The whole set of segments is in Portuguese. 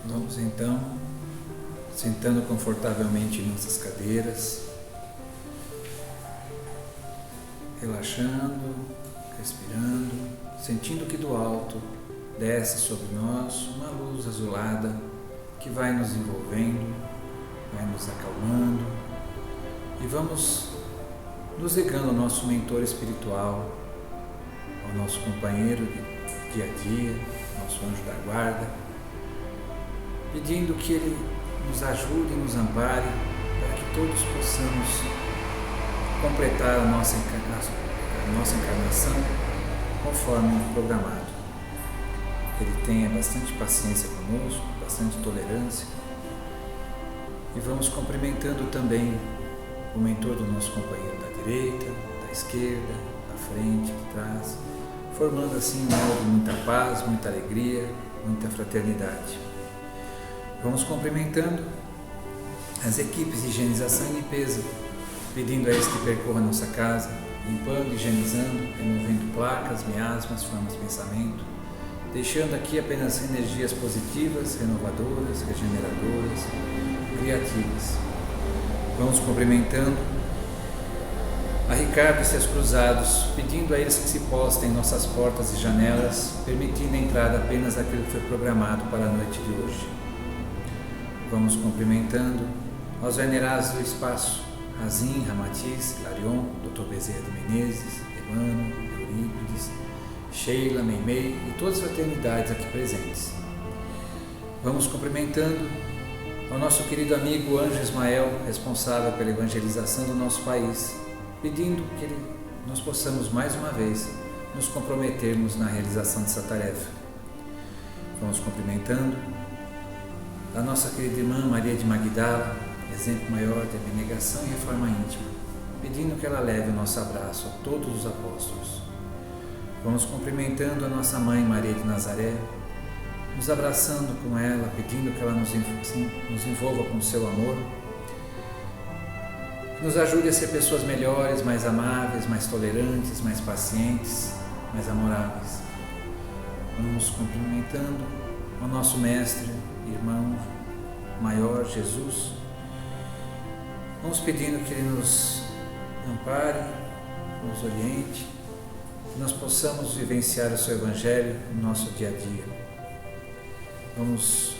Vamos então sentando confortavelmente em nossas cadeiras, relaxando, respirando, sentindo que do alto desce sobre nós uma luz azulada que vai nos envolvendo, vai nos acalmando e vamos nos ligando ao nosso mentor espiritual, ao nosso companheiro de dia a dia, nosso anjo da guarda, pedindo que ele nos ajude e nos ampare para que todos possamos completar a nossa encarnação conforme programado. Que ele tenha bastante paciência conosco, bastante tolerância, e vamos cumprimentando também o mentor do nosso companheiro da direita, da esquerda, da frente, de trás, formando assim um elo de muita paz, muita alegria, muita fraternidade. Vamos cumprimentando as equipes de higienização e limpeza, pedindo a eles que percorram a nossa casa, limpando, higienizando, removendo placas, miasmas, formas de pensamento, deixando aqui apenas energias positivas, renovadoras, regeneradoras, criativas. Vamos cumprimentando a Ricardo e seus cruzados, pedindo a eles que se postem em nossas portas e janelas, permitindo a entrada apenas daquilo que foi programado para a noite de hoje. Vamos cumprimentando aos venerados do espaço, Razin, Ramatiz, Larion, Dr. Bezerra de Menezes, Emmanuel, Eurípides, Sheila, Meimei e todas as fraternidades aqui presentes. Vamos cumprimentando ao nosso querido amigo Anjo Ismael, responsável pela evangelização do nosso país, pedindo que nós possamos mais uma vez nos comprometermos na realização dessa tarefa. Vamos cumprimentando a nossa querida irmã Maria de Magdala, exemplo maior de abnegação e reforma íntima, pedindo que ela leve o nosso abraço a todos os apóstolos. Vamos cumprimentando a nossa mãe Maria de Nazaré, nos abraçando com ela, pedindo que ela nos envolva com o seu amor, que nos ajude a ser pessoas melhores, mais amáveis, mais tolerantes, mais pacientes, mais amoráveis. Vamos cumprimentando o nosso mestre, irmão maior, Jesus. Vamos pedindo que ele nos ampare, nos oriente, que nós possamos vivenciar o seu Evangelho no nosso dia a dia. Vamos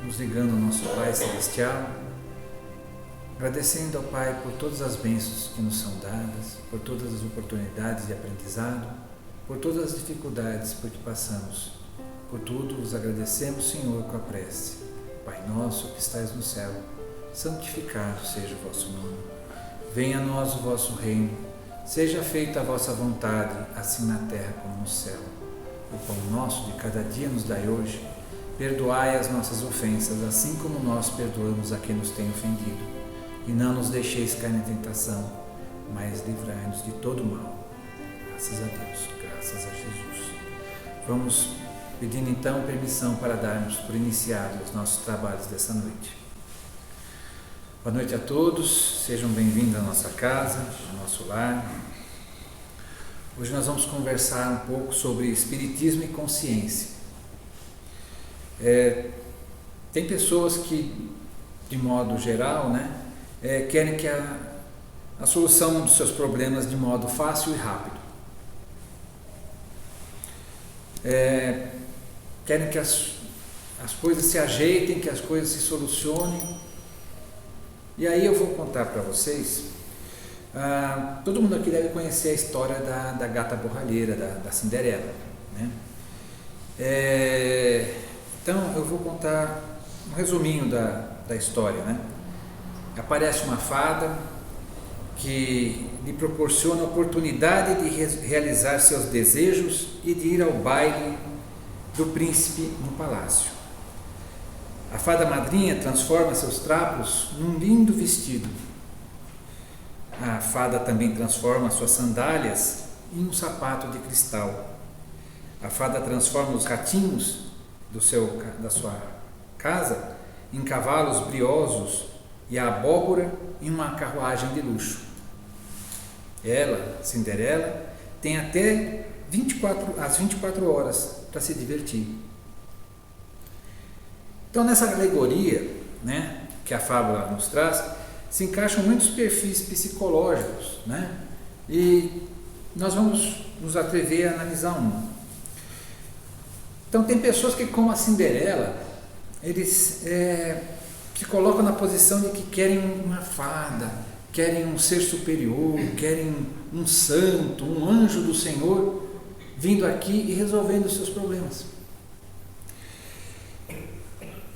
nos ligando ao nosso Pai Celestial, agradecendo ao Pai por todas as bênçãos que nos são dadas, por todas as oportunidades de aprendizado, por todas as dificuldades por que passamos. Por tudo os agradecemos, Senhor, com a prece. Pai nosso que estais no céu, santificado seja o vosso nome. Venha a nós o vosso reino. Seja feita a vossa vontade, assim na terra como no céu. O pão nosso de cada dia nos dai hoje. Perdoai as nossas ofensas, assim como nós perdoamos a quem nos tem ofendido. E não nos deixeis cair na tentação, mas livrai-nos de todo mal. Graças a Deus, graças a Jesus. Vamos pedindo então permissão para darmos por iniciados os nossos trabalhos dessa noite. Boa noite a todos, sejam bem-vindos à nossa casa, ao nosso lar. Hoje nós vamos conversar um pouco sobre espiritismo e consciência. Tem pessoas que, de modo geral, querem que a solução dos seus problemas de modo fácil e rápido. Querem que as coisas se ajeitem, que as coisas se solucionem. E aí eu vou contar para vocês, todo mundo aqui deve conhecer a história da gata borralheira, da Cinderela, né? Então eu vou contar um resuminho da história, né? Aparece uma fada que lhe proporciona a oportunidade de realizar seus desejos e de ir ao baile do príncipe no palácio. A fada madrinha transforma seus trapos num lindo vestido. A fada também transforma suas sandálias em um sapato de cristal. A fada transforma os ratinhos da sua casa em cavalos briosos e a abóbora em uma carruagem de luxo. Ela, Cinderela, tem até 24 horas para se divertir. Então, nessa alegoria, né, que a fábula nos traz, se encaixam muitos perfis psicológicos, né? E nós vamos nos atrever a analisar um. Então, tem pessoas que, como a Cinderela, eles se colocam na posição de que querem uma fada, querem um ser superior, querem um santo, um anjo do Senhor, vindo aqui e resolvendo os seus problemas.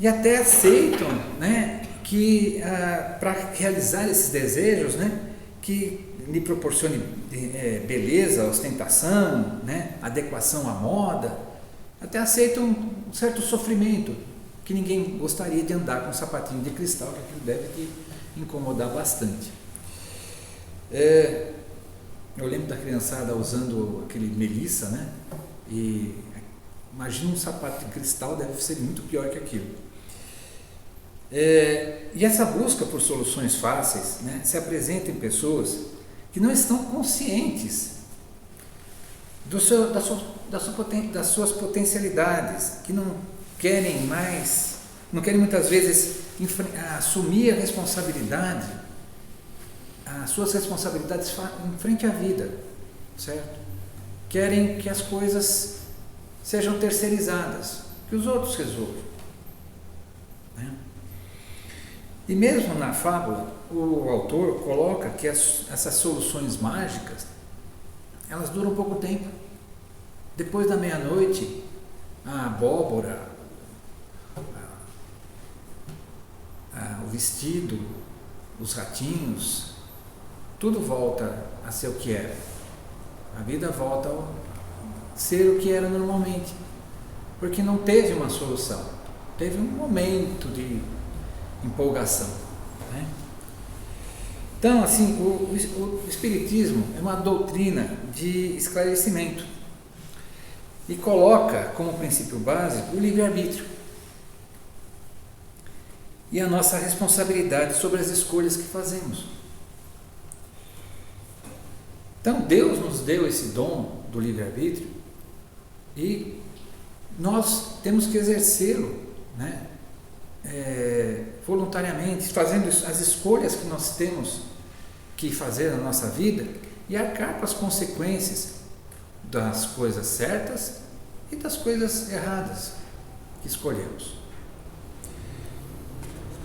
E até aceitam, né, que para realizar esses desejos, né, que lhe proporcione beleza, ostentação, né, adequação à moda, até aceitam um certo sofrimento, que ninguém gostaria de andar com um sapatinho de cristal, que aquilo deve te incomodar bastante. Eu lembro da criançada usando aquele Melissa, né, e imagina um sapato de cristal, deve ser muito pior que aquilo. E essa busca por soluções fáceis, né, se apresenta em pessoas que não estão conscientes das suas potencialidades, que não querem mais, não querem muitas vezes assumir a responsabilidade, as suas responsabilidades em frente à vida, certo? Querem que as coisas sejam terceirizadas, que os outros resolvam, né? E mesmo na fábula, o autor coloca que essas soluções mágicas, elas duram pouco tempo. Depois da meia-noite, a abóbora, o vestido, os ratinhos, tudo volta a ser o que era. A vida volta a ser o que era normalmente, porque não teve uma solução, teve um momento de empolgação, né? Então, assim, o Espiritismo é uma doutrina de esclarecimento e coloca como princípio básico o livre-arbítrio e a nossa responsabilidade sobre as escolhas que fazemos. Então, Deus nos deu esse dom do livre-arbítrio e nós temos que exercê-lo, né, voluntariamente, fazendo as escolhas que nós temos que fazer na nossa vida e arcar com as consequências das coisas certas e das coisas erradas que escolhemos.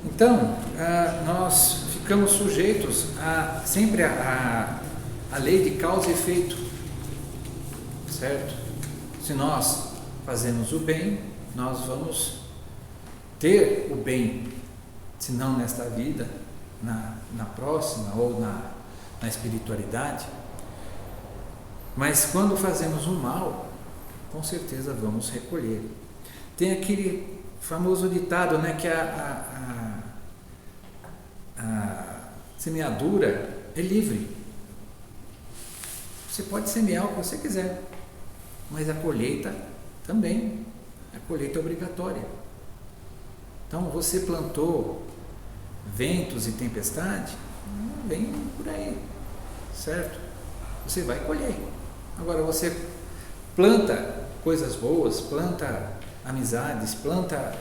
Então, nós ficamos sujeitos sempre à lei de causa e efeito, certo? Se nós fazemos o bem, nós vamos ter o bem, se não nesta vida, na próxima ou na espiritualidade. Mas quando fazemos o mal, com certeza vamos recolher. Tem aquele famoso ditado, né, que a semeadura é livre. Você pode semear o que você quiser, mas a colheita também, a colheita é obrigatória. Então, você plantou ventos e tempestade, vem por aí, certo? Você vai colher. Agora, você planta coisas boas, planta amizades, planta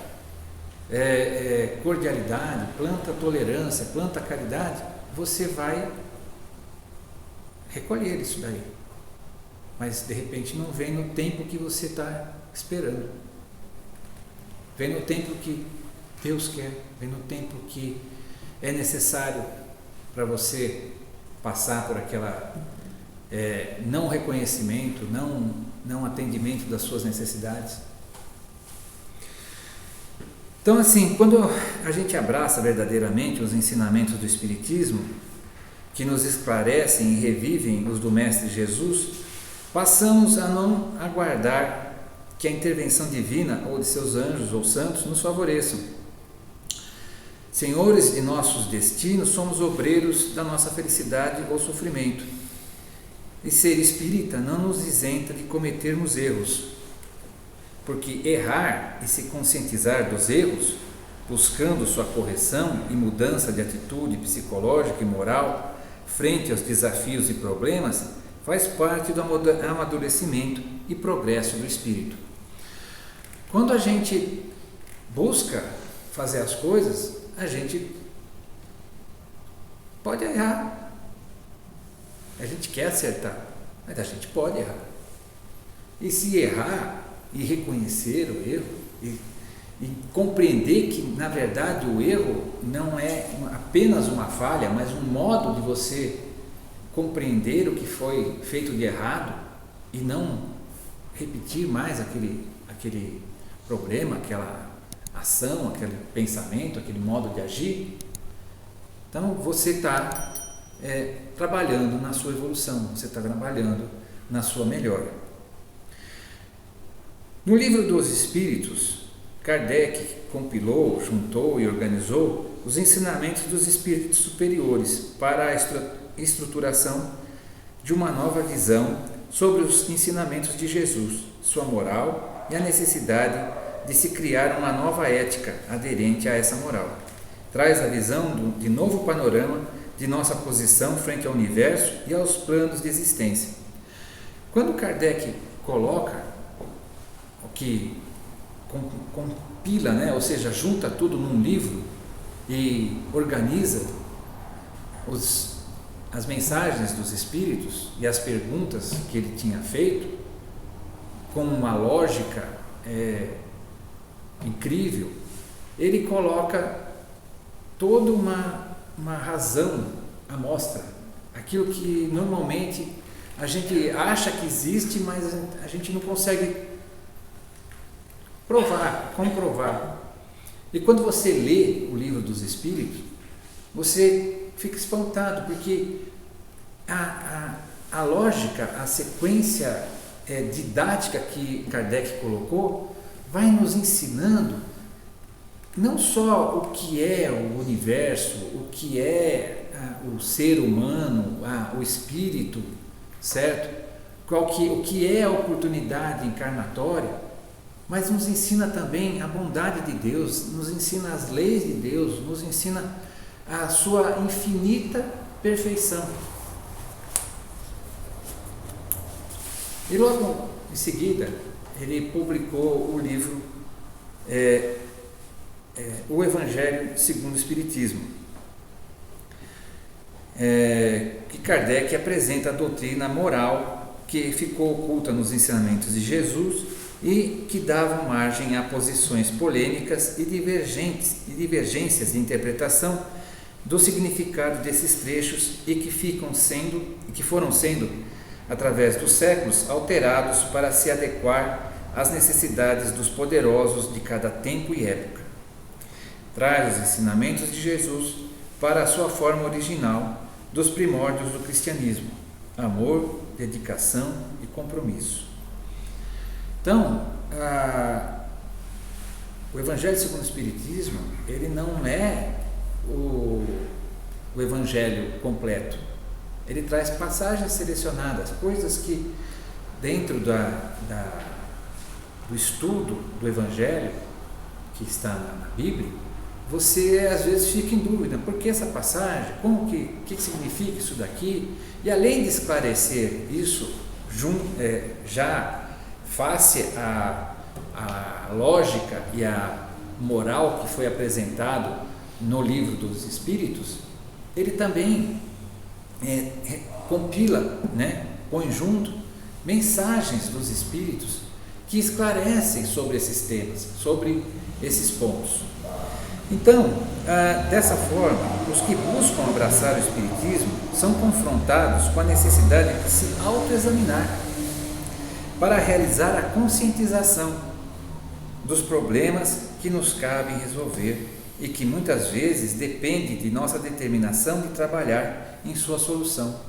cordialidade, planta tolerância, planta caridade, você vai recolher isso daí. Mas, de repente, não vem no tempo que você está esperando. Vem no tempo que Deus quer, vem no tempo que é necessário para você passar por aquela não reconhecimento, não atendimento das suas necessidades. Então, assim, quando a gente abraça verdadeiramente os ensinamentos do Espiritismo, que nos esclarecem e revivem os do Mestre Jesus, passamos a não aguardar que a intervenção divina ou de seus anjos ou santos nos favoreçam. Senhores de nossos destinos, somos obreiros da nossa felicidade ou sofrimento. E ser espírita não nos isenta de cometermos erros, porque errar e se conscientizar dos erros, buscando sua correção e mudança de atitude psicológica e moral frente aos desafios e problemas, faz parte do amadurecimento e progresso do espírito. Quando a gente busca fazer as coisas, a gente pode errar. A gente quer acertar, mas a gente pode errar. E se errar e reconhecer o erro e compreender que, na verdade, o erro não é apenas uma falha, mas um modo de você compreender o que foi feito de errado e não repetir mais aquele problema, aquela ação, aquele pensamento, aquele modo de agir. Então, você está trabalhando na sua evolução, você está trabalhando na sua melhora. No Livro dos Espíritos, Kardec compilou, juntou e organizou os ensinamentos dos espíritos superiores para a estruturação de uma nova visão sobre os ensinamentos de Jesus, sua moral e a necessidade de se criar uma nova ética aderente a essa moral. Traz a visão de novo panorama de nossa posição frente ao universo e aos planos de existência. Quando Kardec coloca o que compila, ou seja, junta tudo num livro e organiza as mensagens dos espíritos e as perguntas que ele tinha feito com uma lógica incrível, ele coloca toda uma razão à mostra, aquilo que normalmente a gente acha que existe, mas a gente não consegue comprovar. E quando você lê o Livro dos Espíritos, você fica espantado, porque a lógica, a sequência didática que Kardec colocou vai nos ensinando não só o que é o universo, o que é o ser humano, o espírito, certo? O que é a oportunidade encarnatória, mas nos ensina também a bondade de Deus, nos ensina as leis de Deus, nos ensina a sua infinita perfeição. E logo em seguida, ele publicou o livro O Evangelho segundo o Espiritismo, que Kardec apresenta a doutrina moral que ficou oculta nos ensinamentos de Jesus e que davam margem a posições polêmicas e divergências de interpretação do significado desses trechos e que foram sendo, através dos séculos, alterados para se adequar às necessidades dos poderosos de cada tempo e época. Traz os ensinamentos de Jesus para a sua forma original dos primórdios do cristianismo: amor, dedicação e compromisso. Então, o Evangelho segundo o Espiritismo, ele não é o Evangelho completo. Ele traz passagens selecionadas, coisas que dentro do estudo do Evangelho que está na Bíblia, você às vezes fica em dúvida, por que essa passagem, o que significa isso daqui? E além de esclarecer isso, já face à lógica e à moral que foi apresentado no Livro dos Espíritos, ele também compila, põe junto mensagens dos Espíritos que esclarecem sobre esses temas, sobre esses pontos. Então, dessa forma, os que buscam abraçar o Espiritismo são confrontados com a necessidade de se autoexaminar para realizar a conscientização dos problemas que nos cabem resolver e que muitas vezes depende de nossa determinação de trabalhar em sua solução.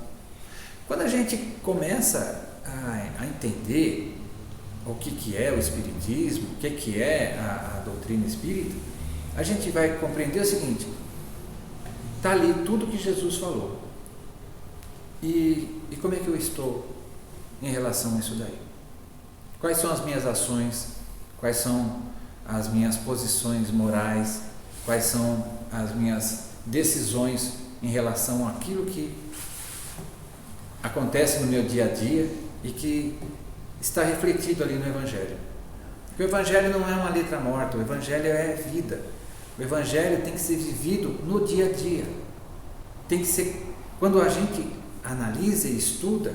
Quando a gente começa a entender o que é o Espiritismo, o que é a doutrina espírita, a gente vai compreender o seguinte: está ali tudo que Jesus falou. E como é que eu estou em relação a isso daí? Quais são as minhas ações? Quais são as minhas posições morais? Quais são as minhas decisões em relação àquilo que acontece no meu dia a dia e que está refletido ali no Evangelho? Porque o Evangelho não é uma letra morta, o Evangelho é vida. O Evangelho tem que ser vivido no dia a dia. Tem que ser, quando a gente analisa e estuda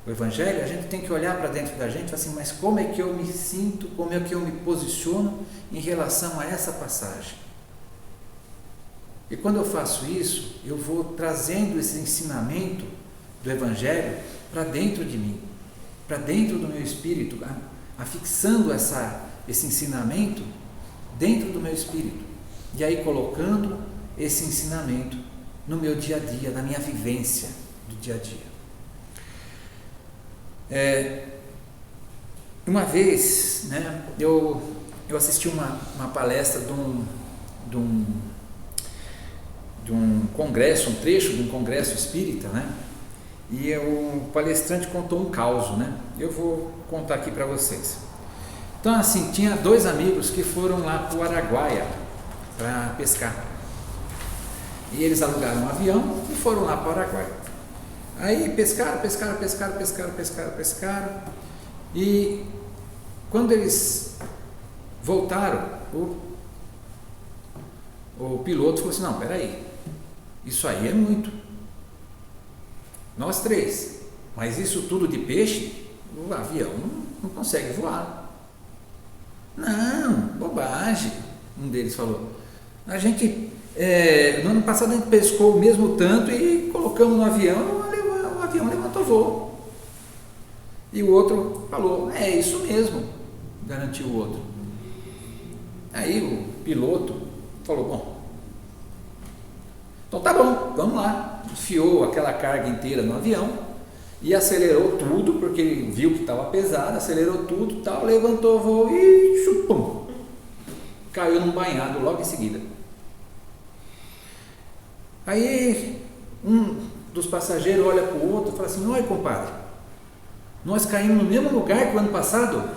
o Evangelho, a gente tem que olhar para dentro da gente e falar assim, mas como é que eu me sinto, como é que eu me posiciono em relação a essa passagem? E quando eu faço isso, eu vou trazendo esse ensinamento do Evangelho para dentro de mim, para dentro do meu espírito, afixando esse ensinamento dentro do meu espírito, e aí colocando esse ensinamento no meu dia a dia, na minha vivência do dia a dia. Uma vez, né, eu assisti uma palestra de um congresso, um trecho de um congresso espírita, né? E o palestrante contou um caos, né? Eu vou contar aqui para vocês. Então, assim, tinha 2 amigos que foram lá para o Araguaia para pescar. E eles alugaram um avião e foram lá para o Araguaia. Aí pescaram. E quando eles voltaram, o piloto falou assim, não, peraí, isso aí é muito. Nós 3, mas isso tudo de peixe, o avião não consegue voar. Não, bobagem, um deles falou. A gente, no ano passado a gente pescou o mesmo tanto e colocamos no avião, o avião levantou voo. E o outro falou, é isso mesmo, garantiu o outro. Aí o piloto falou, bom, então tá bom, vamos lá. Enfiou aquela carga inteira no avião e acelerou tudo, porque ele viu que estava pesado, acelerou tudo, tal, levantou o voo e chupum, caiu num banhado logo em seguida. Aí um dos passageiros olha para o outro e fala assim, oi compadre, nós caímos no mesmo lugar que o ano passado?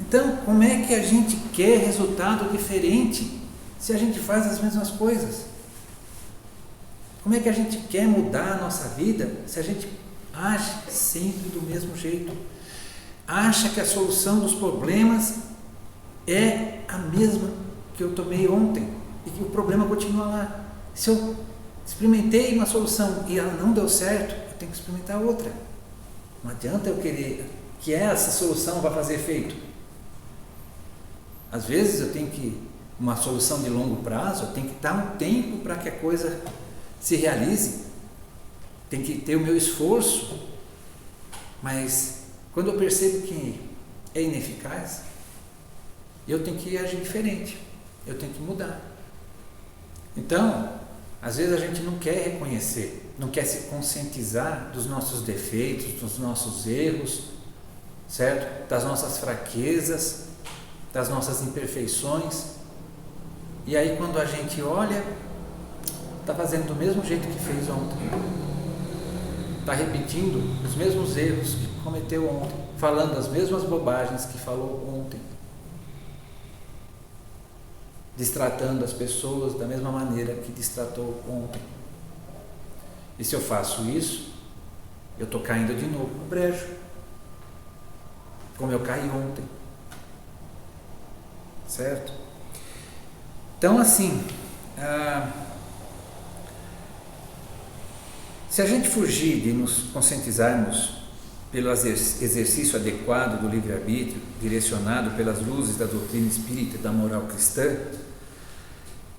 Então, como é que a gente quer resultado diferente se a gente faz as mesmas coisas? Como é que a gente quer mudar a nossa vida se a gente age sempre do mesmo jeito? Acha que a solução dos problemas é a mesma que eu tomei ontem e que o problema continua lá. Se eu experimentei uma solução e ela não deu certo, eu tenho que experimentar outra. Não adianta eu querer que essa solução vá fazer efeito. Às vezes eu tenho que, uma solução de longo prazo, eu tenho que dar um tempo para que a coisa se realize, tem que ter o meu esforço, mas quando eu percebo que é ineficaz, eu tenho que agir diferente, eu tenho que mudar. Então, às vezes a gente não quer reconhecer, não quer se conscientizar dos nossos defeitos, dos nossos erros, certo? Das nossas fraquezas, das nossas imperfeições, e aí quando a gente olha, está fazendo do mesmo jeito que fez ontem, está repetindo os mesmos erros que cometeu ontem, falando as mesmas bobagens que falou ontem, destratando as pessoas da mesma maneira que destratou ontem. E se eu faço isso, eu estou caindo de novo no brejo, como eu caí ontem, certo? Então, assim, se a gente fugir de nos conscientizarmos pelo exercício adequado do livre-arbítrio, direcionado pelas luzes da doutrina espírita e da moral cristã,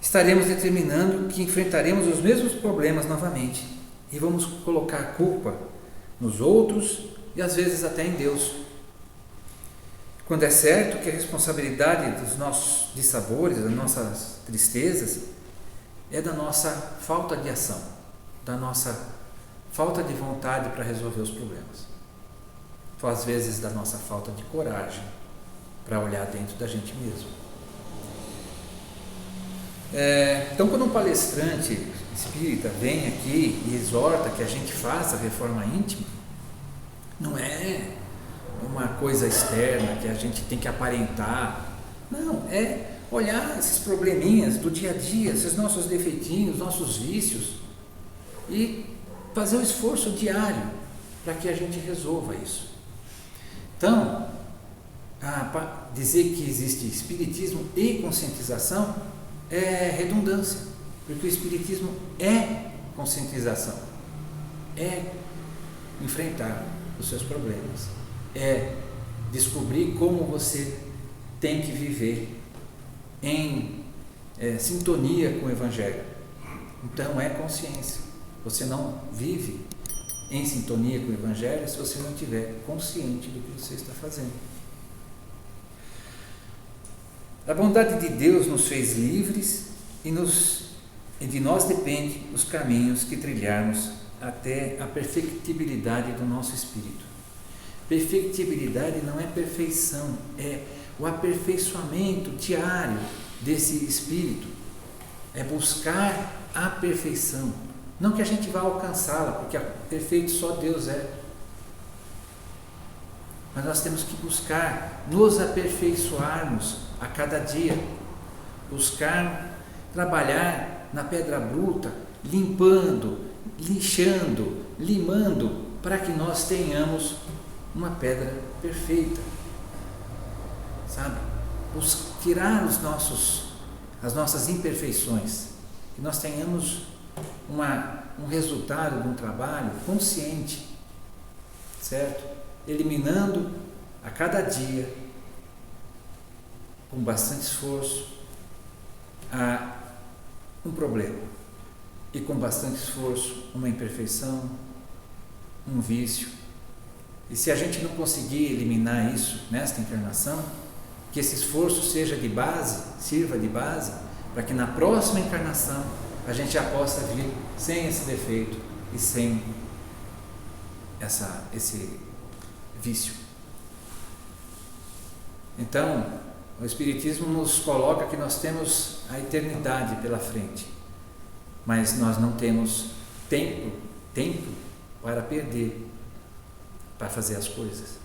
estaremos determinando que enfrentaremos os mesmos problemas novamente e vamos colocar a culpa nos outros e às vezes até em Deus. Quando é certo que a responsabilidade dos nossos dissabores, das nossas tristezas, é da nossa falta de ação, da nossa falta de vontade para resolver os problemas. Ou às vezes da nossa falta de coragem para olhar dentro da gente mesmo. Então, quando um palestrante espírita vem aqui e exorta que a gente faça a reforma íntima, não é uma coisa externa que a gente tem que aparentar. Não, é olhar esses probleminhas do dia a dia, esses nossos defeitinhos, nossos vícios e fazer um esforço diário para que a gente resolva isso. Então, dizer que existe espiritismo e conscientização é redundância, porque o espiritismo é conscientização, é enfrentar os seus problemas, é descobrir como você tem que viver em sintonia com o Evangelho. Então é consciência. Você não vive em sintonia com o Evangelho se você não estiver consciente do que você está fazendo. A bondade de Deus nos fez livres e de nós depende os caminhos que trilharmos até a perfectibilidade do nosso espírito. Perfectibilidade não é perfeição, é o aperfeiçoamento diário desse espírito, é buscar a perfeição, não que a gente vá alcançá-la, porque perfeito só Deus é, mas nós temos que buscar nos aperfeiçoarmos a cada dia, buscar trabalhar na pedra bruta, limpando, lixando, limando, para que nós tenhamos uma pedra perfeita, sabe? Tirar as nossas imperfeições, que nós tenhamos um resultado de um trabalho consciente, certo? Eliminando a cada dia, com bastante esforço, um problema, e com bastante esforço, uma imperfeição, um vício. E se a gente não conseguir eliminar isso nesta encarnação, que esse esforço seja de base, sirva de base, para que na próxima encarnação a gente já possa vir sem esse defeito e sem esse vício. Então, o Espiritismo nos coloca que nós temos a eternidade pela frente, mas nós não temos tempo para perder, para fazer as coisas.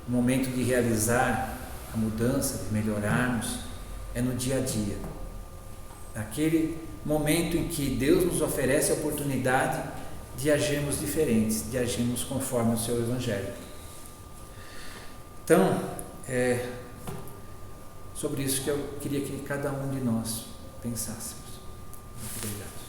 O momento de realizar a mudança, de melhorarmos, é no dia a dia. Aquele momento em que Deus nos oferece a oportunidade de agirmos diferentes, de agirmos conforme o seu Evangelho. Então, é sobre isso que eu queria que cada um de nós pensássemos. Muito obrigado.